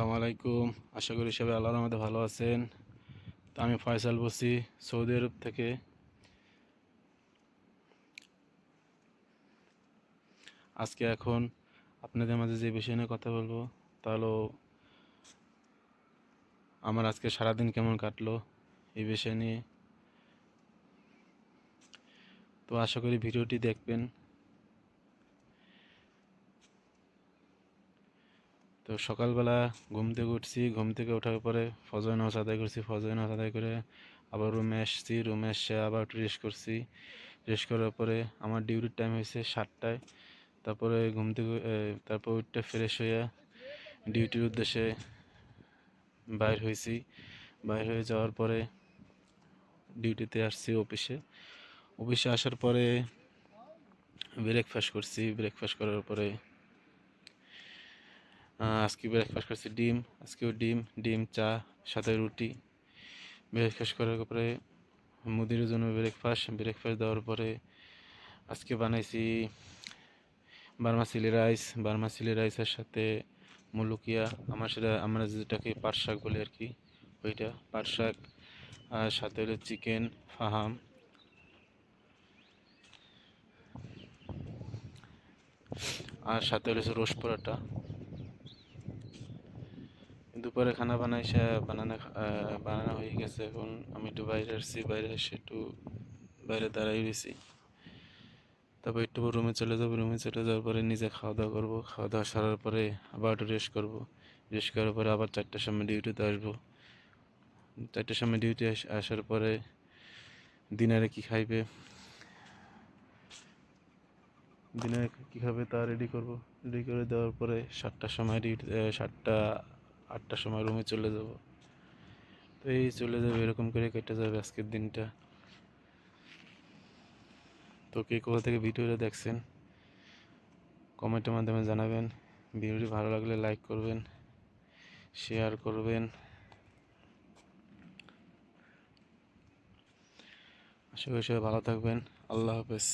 আসসালামু আলাইকুম। আশা করি সবাই আল্লাহর রহমতে ভালো আছেন। তো আমি ফয়সাল বলছি সৌদি আরব থেকে। আজকে এখন আপনাদের মাঝে যে বিষয় নিয়ে কথা বলবো তা হলো আমার আজকে সারাদিন কেমন কাটলো এই বিষয় নিয়ে। তো আশা করি ভিডিওটি দেখবেন। তো সকালবেলা ঘুম থেকে উঠছি, ঘুম থেকে ওঠার পরে ফজর নামাজ আদায় করছি, ফজর নামাজ আদায় করে আবার রুমে আসছি, রুমে এসে আবার একটু রেস্ট করছি। রেস্ট করার পরে আমার ডিউটির টাইম হয়েছে 7টায়। তারপরে ঘুম থেকে তারপর উঠতে ফ্রেশ হয়ে ডিউটির উদ্দেশ্যে বাইর হয়েছি। বাইর হয়ে যাওয়ার পরে ডিউটিতে আসছি অফিসে। অফিসে আসার পরে ব্রেকফাস্ট করছি। ব্রেকফাস্ট করার পরে আজকে ব্রেকফাস্ট করছি ডিম, আজকেও ডিম, ডিম চা সাথে রুটি। ব্রেকফাস্ট করার পরে মুদির জন্য ব্রেকফাস্ট দেওয়ার পরে আজকে বানাইছি বার্মাসিলি রাইসের সাথে মুলুকিয়া। আমরা যেটাকে পাট শাক বলি আর কি, ওইটা পাট শাক। আর সাথে হলো চিকেন ফাহাম। আর সাথে হলো রোস্ট পরোটা। দুপুরে খানা বানানো হয়ে গেছে। এখন আমি একটু বাইরে আসছি, বাইরে এসে একটু বাইরে দাঁড়াই রয়েছি। তারপর একটু রুমে চলে যাবো, রুমে চলে যাওয়ার পরে নিজে খাওয়া দাওয়া করবো। খাওয়া দাওয়া সারার পরে আবার একটু রেস্ট করবো। রেস্ট করার পরে আবার 4টার সময় ডিউটিতে আসবো। 4টার সময় ডিউটি আসার পরে ডিনারে কি খাইবে, ডিনারে কী খাবে তা রেডি করবো। রেডি করে দেওয়ার পরে 7টার সময় 8টার সময় রুমে চলে যাব। তো এই চলে যাবে, এরকম করে কেটে যাবে আজকের দিনটা। তো কে কোথা থেকে ভিডিওটা দেখছেন কমেন্টের মাধ্যমে জানাবেন। ভিডিওটি ভালো লাগলে লাইক করবেন, শেয়ার করবেন। আশা করি সবাই ভালো থাকবেন। আল্লাহ হাফেজ।